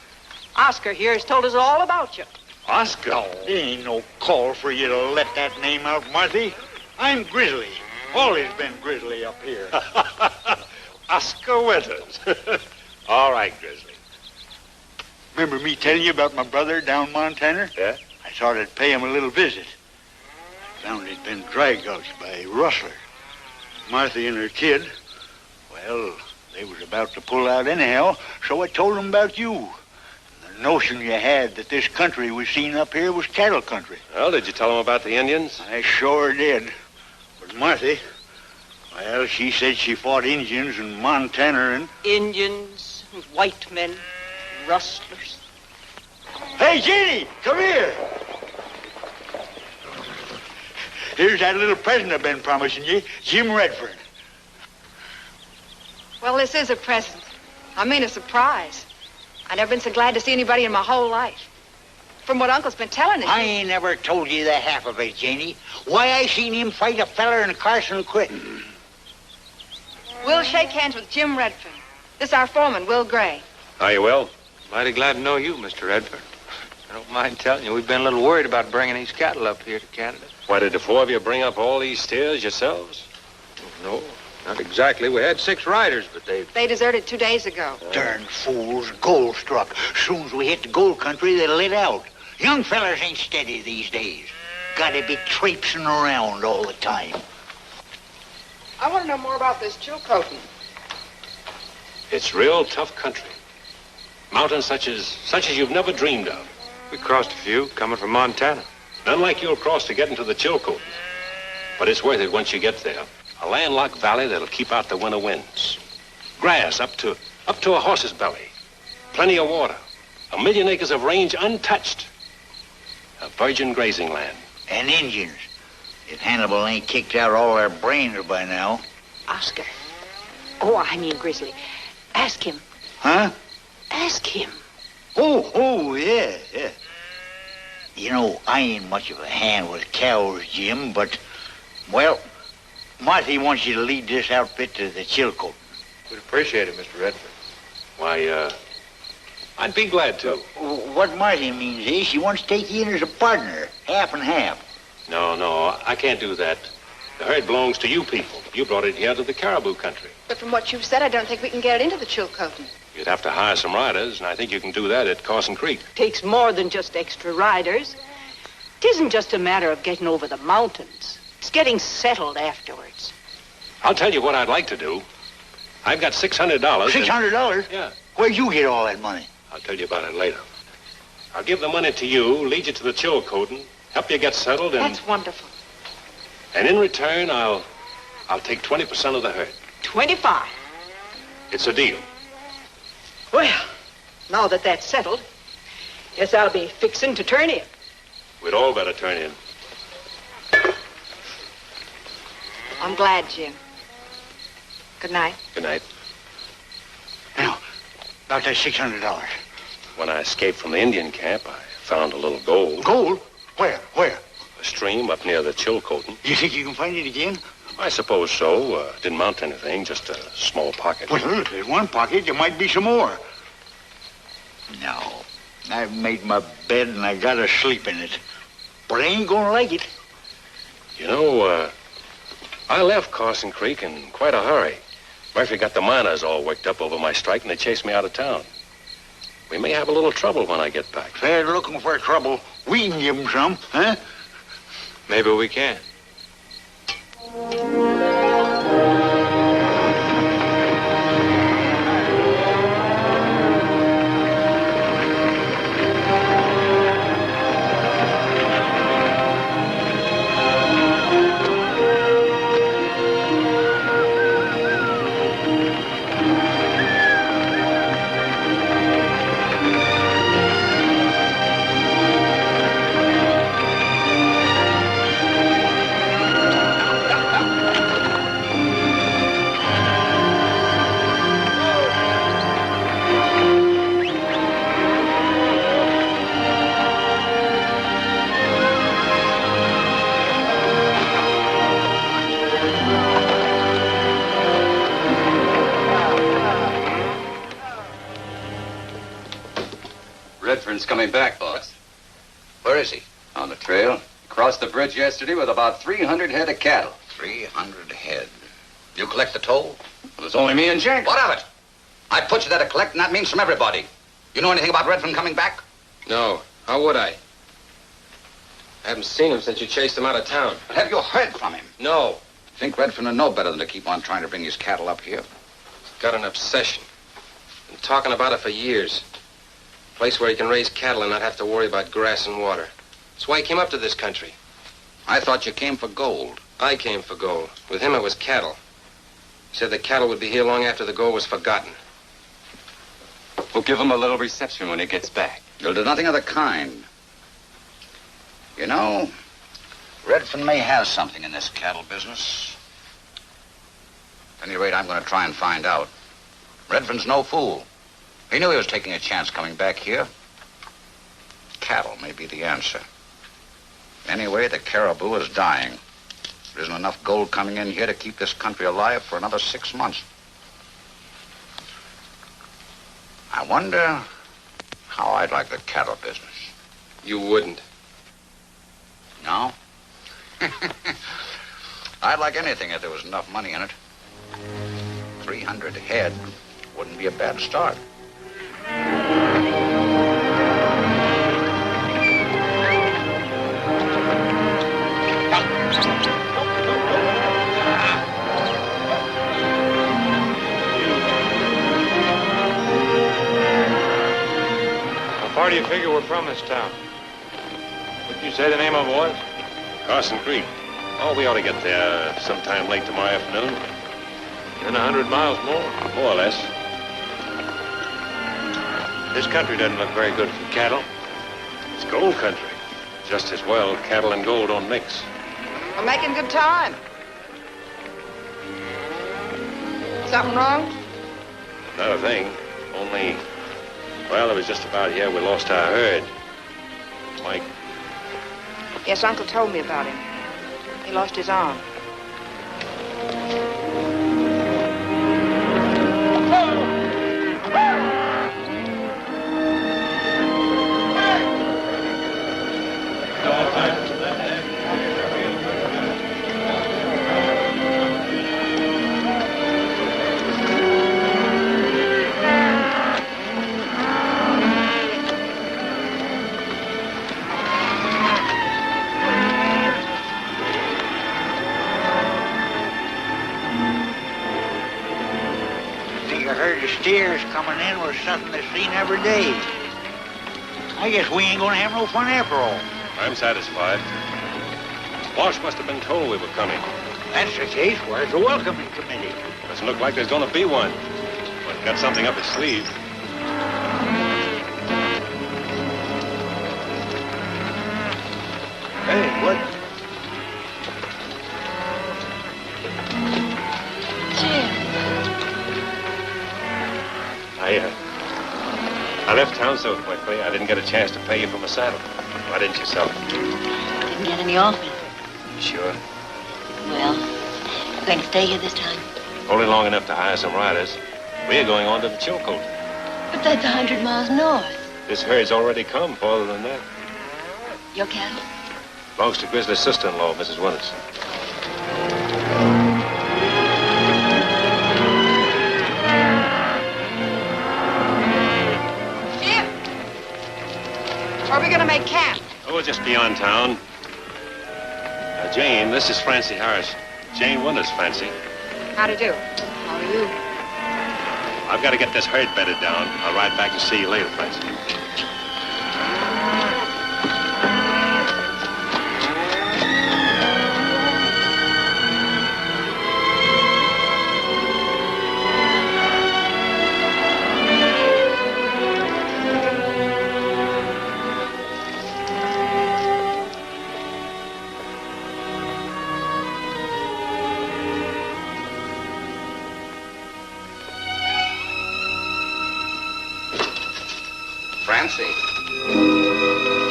Oscar here has told us all about you. Oscar? Oh, there ain't no call for you to let that name out, Marty. I'm Grizzly. Always been Grizzly up here. Oscar Winters. All right, Grizzly. Remember me telling you about my brother down Montana? Yeah? I thought I'd pay him a little visit. Found he'd been dry gulched by rustlers. Martha and her kid, well, they was about to pull out anyhow, so I told them about you. The notion you had that this country we seen up here was cattle country. Well, did you tell them about the Indians? I sure did. But Martha, well, she said she fought Indians in Montana and... Indians, and white men, rustlers. Hey, Jeannie, come here. Here's that little present I've been promising you, Jim Redfern. Well, this is a present. I mean a surprise. I've never been so glad to see anybody in my whole life. From what Uncle's been telling us. I ain't never told you the half of it, Janie. Why, I seen him fight a feller in Carson quit. We'll shake hands with Jim Redfern. This is our foreman, Will Gray. Are you Will? Mighty glad to know you, Mr. Redford. I don't mind telling you, we've been a little worried about bringing these cattle up here to Canada. Why, did the four of you bring up all these steers yourselves? No, not exactly. We had 6 riders, but They deserted 2 days ago. Darn fools, gold struck. Soon as we hit the gold country, they lit out. Young fellers ain't steady these days. Gotta be traipsing around all the time. I want to know more about this Chilcotin. It's real tough country. Mountains such as you've never dreamed of. we crossed a few coming from Montana. None like you'll cross to get into the Chilcotin. But it's worth it once you get there. A landlocked valley that'll keep out the winter winds. Grass up to a horse's belly. Plenty of water. 1 million acres of range untouched. A virgin grazing land. And Indians. If Hannibal ain't kicked out all their brains by now. Oscar. Oh, I mean Grizzly. Ask him. Huh? Ask him. Oh, yeah. You know, I ain't much of a hand with cows, Jim, but, well, Marty wants you to lead this outfit to the Chilcotin. We'd appreciate it, Mr. Redford. Why, I'd be glad to. What Marty means is she wants to take you in as a partner, half and half. No, I can't do that. The herd belongs to you people. You brought it here to the Cariboo country. But from what you've said, I don't think we can get it into the Chilcotin. You'd have to hire some riders, and I think you can do that at Carson Creek. Takes more than just extra riders. It isn't just a matter of getting over the mountains. It's getting settled afterwards. I'll tell you what I'd like to do. I've got $600. $600? Yeah. Where'd you get all that money? I'll tell you about it later. I'll give the money to you, lead you to the Chilcotin, help you get settled, and... That's wonderful. And in return, I'll take 20% of the herd. 25. It's a deal. Well, now that that's settled, guess I'll be fixing to turn in. We'd all better turn in. I'm glad, Jim. Good night. Good night. Now, about that $600. When I escaped from the Indian camp, I found a little gold. Gold? Where? A stream up near the Chilcotin. You think you can find it again? I suppose so. Didn't mount anything, just a small pocket. Well, if there's one pocket, there might be some more. No. I've made my bed and I gotta sleep in it. But I ain't gonna like it. You know, I left Carson Creek in quite a hurry. Murphy got the miners all worked up over my strike and they chased me out of town. We may have a little trouble when I get back. If they're looking for trouble, we can give them some, huh? Maybe we can. Redfern's coming back, boss. Where is he? On the trail. Crossed the bridge yesterday with about 300 head of cattle. 300 head. You collect the toll? Well, it's only me and Jenks. What of it? I put you there to collect, and that means from everybody. You know anything about Redfern coming back? No. How would I? I haven't seen him since you chased him out of town. But have you heard from him? No. Think Redfern would know better than to keep on trying to bring his cattle up here? He's got an obsession. Been talking about it for years. A place where he can raise cattle and not have to worry about grass and water. That's why he came up to this country. I thought you came for gold. I came for gold. With him, it was cattle. He said the cattle would be here long after the gold was forgotten. We'll give him a little reception when he gets back. You'll do nothing of the kind. You know, Redfern may have something in this cattle business. At any rate, I'm going to try and find out. Redfern's no fool. He knew he was taking a chance coming back here. Cattle may be the answer. Anyway, the Cariboo is dying. There isn't enough gold coming in here to keep this country alive for another 6 months. I wonder how I'd like the cattle business. You wouldn't. No? I'd like anything if there was enough money in it. 300 head wouldn't be a bad start. How far do you figure we're from this town? What'd you say the name of it was? Carson Creek. Oh, we ought to get there sometime late tomorrow afternoon. And 100 miles more? More or less. This country doesn't look very good for cattle. It's gold country. Just as well, cattle and gold don't mix. We're making good time. Something wrong? Not a thing. Only, well, it was just about here we lost our herd. Mike. Yes, Uncle told me about him. He lost his arm. Steers coming in was something that's seen every day. I guess we ain't gonna have no fun after all. I'm satisfied. Walsh must have been told we were coming. That's the case. Where's the welcoming committee? Doesn't look like there's gonna be one. But got something up his sleeve. Hey, what? I left town so quickly, I didn't get a chance to pay you for my saddle. Why didn't you sell it? Didn't get any offers. Sure. Well, you going to stay here this time? Only long enough to hire some riders. We're going on to the Chilcoot. But that's 100 miles north. This herd's already come farther than that. Your cattle? Belongs to Grizzly's sister-in-law, Mrs. Winters. Where are we going to make camp? Oh, we'll just be on town. Jane, this is Francie Harris. Jane Winters, Francie. How to do? How are you? I've got to get this herd bedded down. I'll ride back and see you later, Francie.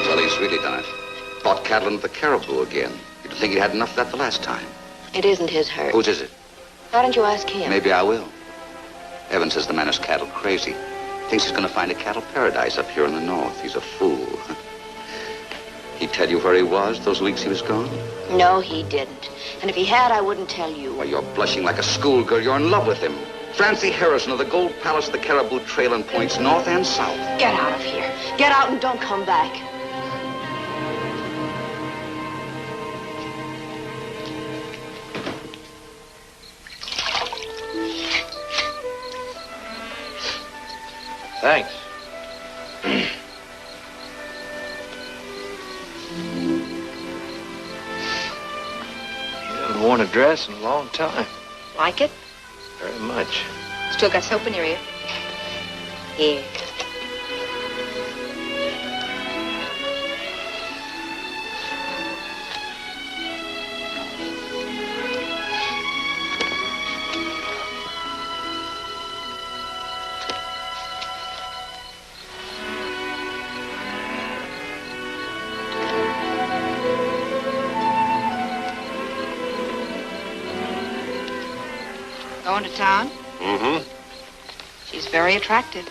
Well, he's really done it. Bought cattle into the Cariboo again. You'd think he had enough of that the last time. It isn't his herd. Whose is it? Why don't you ask him? Maybe I will. Evans says the man is cattle crazy. Thinks he's going to find a cattle paradise up here in the north. He's a fool. He'd tell you where he was those weeks he was gone? No, he didn't. And if he had, I wouldn't tell you. Why, you're blushing like a schoolgirl. You're in love with him. Francie Harrison of the Gold Palace, the Cariboo Trail, and points north and south. Get out of here. Get out and don't come back. Thanks. You haven't worn a dress in a long time. Like it? Very much. Still got soap in your ear? Here. Going to town? Mm-hmm. She's very attractive.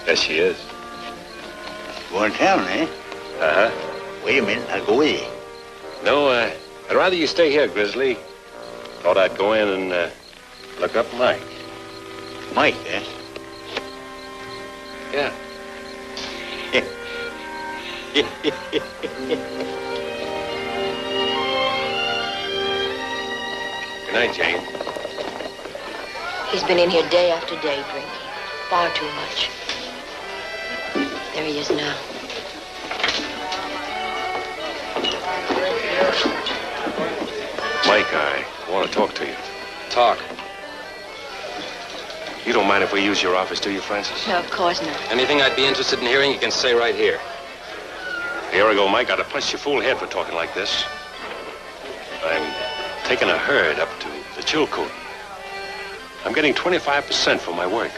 Yes, she is. Going to town, eh? Uh-huh. Wait a minute, I'll go with you. No, I'd rather you stay here, Grizzly. Thought I'd go in and look up Mike. Mike, eh? Yeah. Good night, Jane. He's been in here day after day drinking. Far too much. There he is now. Mike, I want to talk to you. Talk. You don't mind if we use your office, do you, Francis? No, of course not. Anything I'd be interested in hearing, you can say right here. A year ago, Mike, I'd have punched your fool head for talking like this. I'm taking a herd up to the Chilcoot. I'm getting 25% for my work.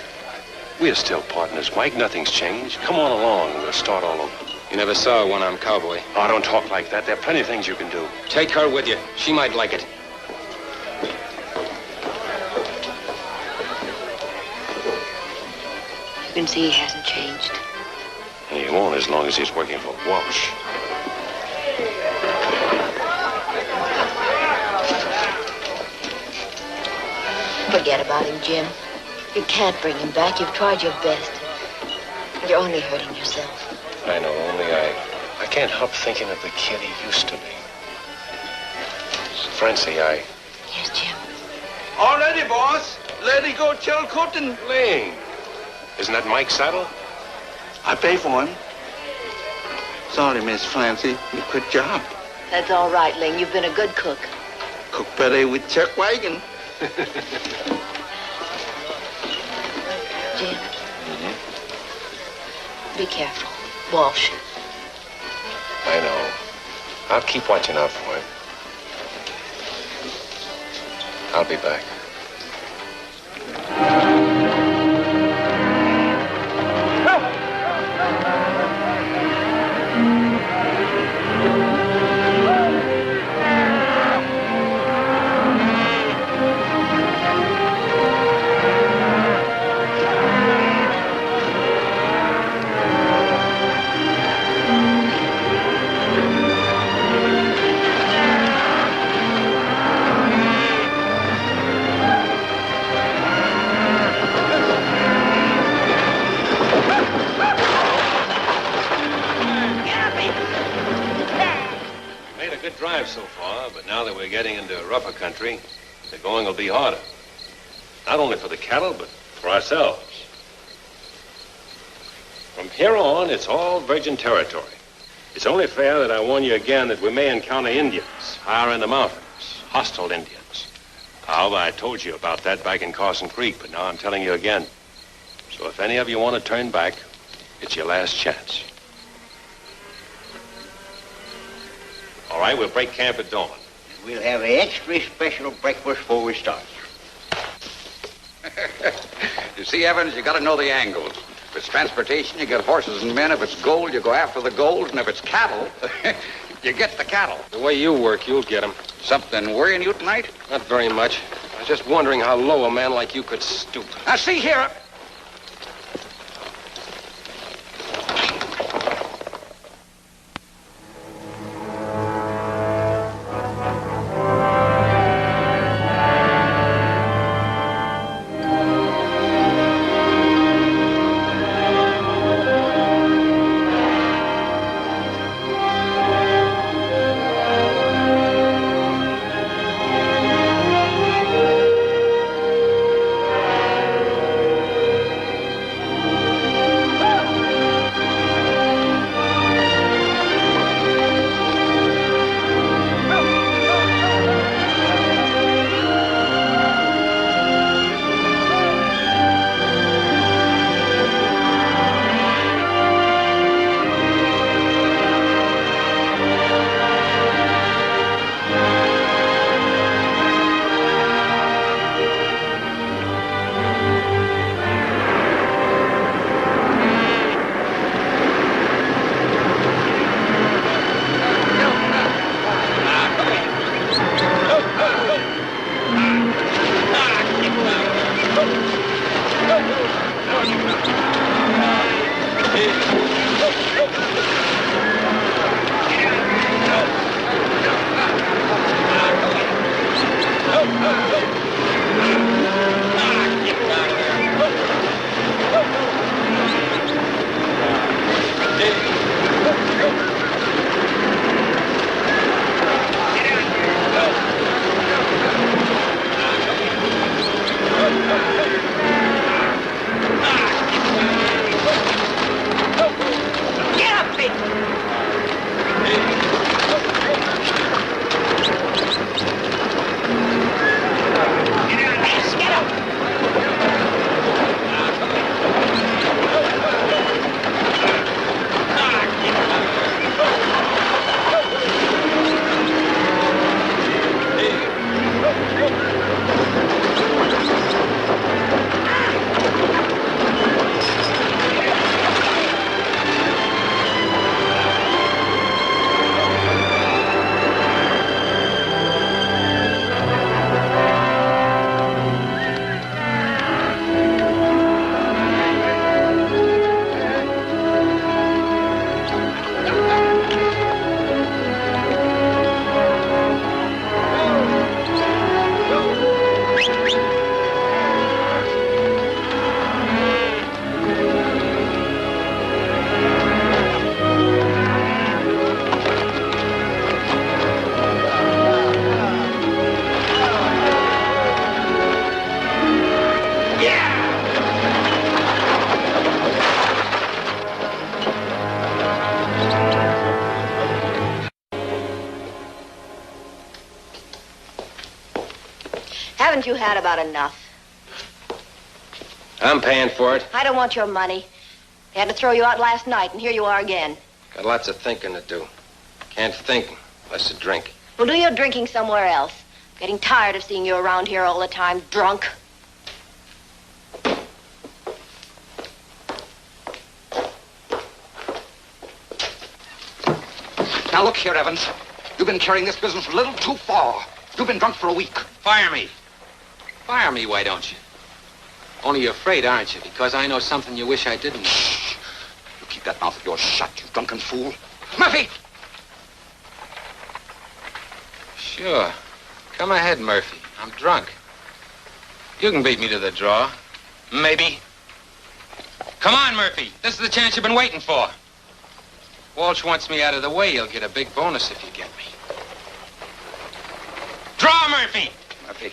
We're still partners, Mike. Nothing's changed. Come on along and we'll start all over. You never saw a one-armed cowboy. Oh, don't talk like that. There are plenty of things you can do. Take her with you. She might like it. You can see he hasn't changed. And he won't as long as he's working for Walsh. Forget about him, Jim. You can't bring him back. You've tried your best. You're only hurting yourself. I know, only I can't help thinking of the kid he used to be. Francie, Yes, Jim. All ready, boss. Ready go Chilcoot and... Ling. Isn't that Mike's saddle? I pay for him. Sorry, Miss Francie. You quit job. That's all right, Ling. You've been a good cook. Cook better with chuck wagon. Jim. Be careful. Walsh. I know. I'll keep watching out for him. I'll be back. So far, but now that we're getting into rougher country, the going will be harder. Not only for the cattle, but for ourselves. From here on, it's all virgin territory. It's only fair that I warn you again that we may encounter Indians higher in the mountains, hostile Indians. However, I told you about that back in Carson Creek, but now I'm telling you again. So if any of you want to turn back, it's your last chance. All right, we'll break camp at dawn. We'll have an extra special breakfast before we start. You see, Evans, you got to know the angles. If it's transportation, you get horses and men. If it's gold, you go after the gold. And if it's cattle, you get the cattle. The way you work, you'll get them. Something worrying you tonight? Not very much. I was just wondering how low a man like you could stoop. Now, see here. Haven't you had about enough? I'm paying for it. I don't want your money. They had to throw you out last night, and here you are again. Got lots of thinking to do. Can't think unless you drink. Well, do your drinking somewhere else. Getting tired of seeing you around here all the time, drunk. Now, look here, Evans. You've been carrying this business a little too far. You've been drunk for a week. Fire me. Fire me, why don't you? Only you're afraid, aren't you? Because I know something you wish I didn't. Shh. You keep that mouth of yours shut, you drunken fool. Murphy! Sure. Come ahead, Murphy. I'm drunk. You can beat me to the draw. Maybe. Come on, Murphy. This is the chance you've been waiting for. Walsh wants me out of the way. You'll get a big bonus if you get me. Draw, Murphy! Murphy.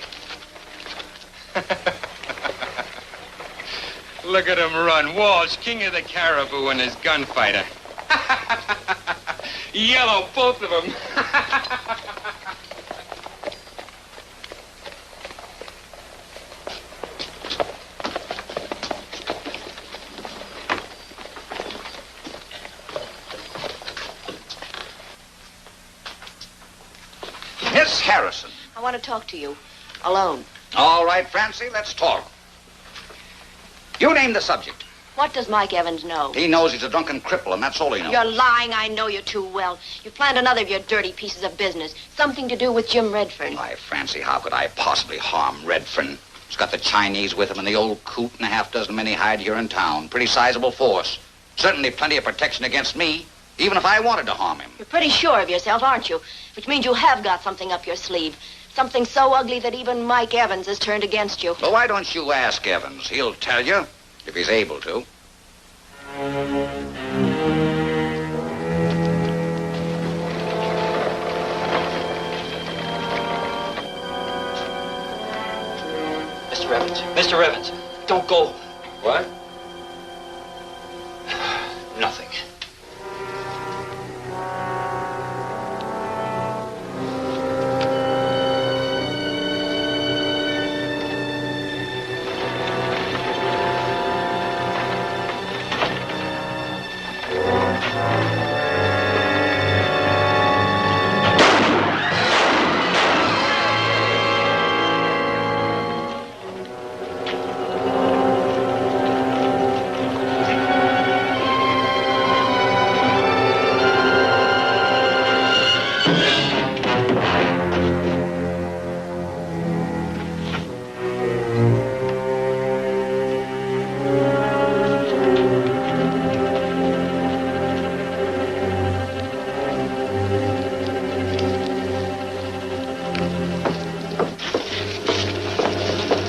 Look at him run. Walsh, king of the Cariboo and his gunfighter. Yellow, both of them. Miss Harrison. I want to talk to you. Alone. All right, Francie, let's talk. You name the subject. What does Mike Evans know? He knows he's a drunken cripple, and that's all he knows. You're lying. I know you too well. You planned another of your dirty pieces of business. Something to do with Jim Redfern. Why, Francie, how could I possibly harm Redfern? He's got the Chinese with him and the old coot and a half dozen men he hired here in town. Pretty sizable force. Certainly plenty of protection against me, even if I wanted to harm him. You're pretty sure of yourself, aren't you? Which means you have got something up your sleeve. Something so ugly that even Mike Evans has turned against you. Well, why don't you ask Evans? He'll tell you, if he's able to. Mr. Evans. Mr. Evans, don't go. What? Nothing.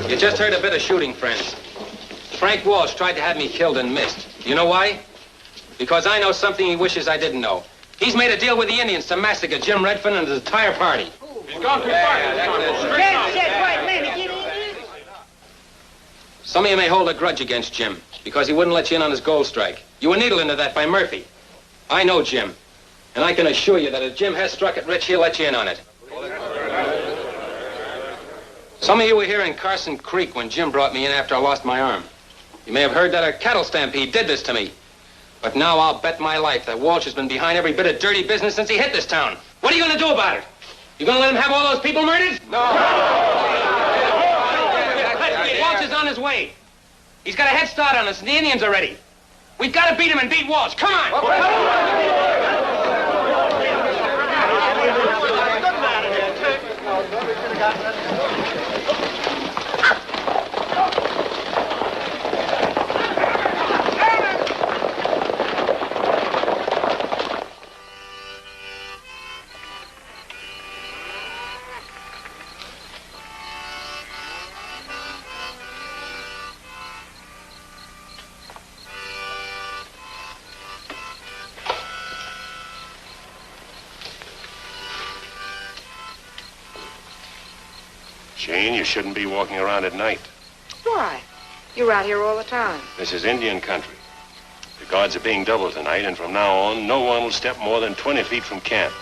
You just heard a bit of shooting, friends. Frank Walsh tried to have me killed and missed. You know why? Because I know something he wishes I didn't know. He's made a deal with the Indians to massacre Jim Redfern and his entire party. He's gone too far. Some of you may hold a grudge against Jim because he wouldn't let you in on his gold strike. You were needled into that by Murphy. I know Jim, and I can assure you that if Jim has struck it rich, he'll let you in on it. Some of you were here in Carson Creek when Jim brought me in after I lost my arm. You may have heard that a cattle stampede did this to me. But now I'll bet my life that Walsh has been behind every bit of dirty business since he hit this town. What are you going to do about it? You going to let him have all those people murdered? No. Walsh is on his way. He's got a head start on us, and the Indians are ready. We've got to beat him and beat Walsh. Come on! Jane, you shouldn't be walking around at night. Why? You're out here all the time. This is Indian country. The guards are being doubled tonight, and from now on, no one will step more than 20 feet from camp,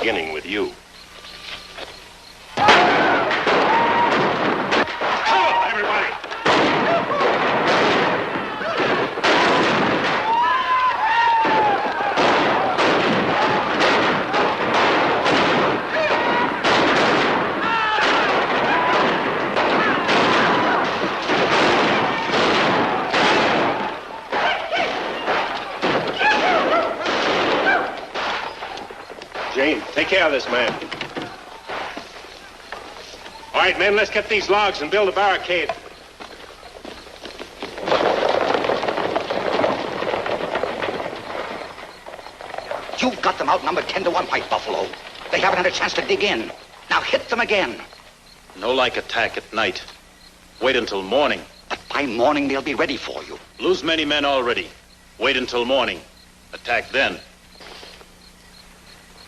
beginning with you. Jane, take care of this man. All right, men, let's get these logs and build a barricade. You've got them outnumbered 10 to 1, White Buffalo. They haven't had a chance to dig in. Now hit them again. No like attack at night. Wait until morning. But by morning, they'll be ready for you. Lose many men already. Wait until morning. Attack then.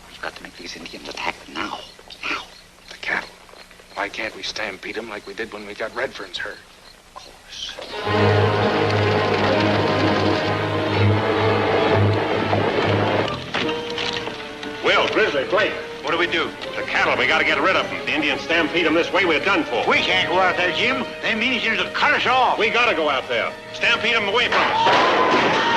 We've got to make these Indians attack now. Now. The cattle. Why can't we stampede them like we did when we got Redfern's herd? Of course. Will, Grizzly, Blake, what do we do? The cattle, we gotta get rid of them. The Indians stampede them this way, we're done for. We can't go out there, Jim. Them Indians will cut us off. We gotta go out there. Stampede them away from us.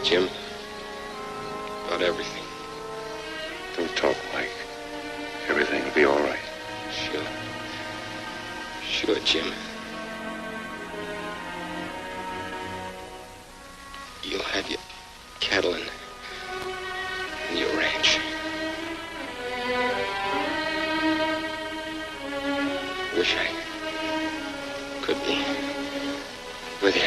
Jim, about everything. Don't talk, Mike. Everything will be all right. Sure. Sure, Jim. You'll have your cattle and your ranch. Wish I could be with you.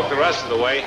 The rest of the way.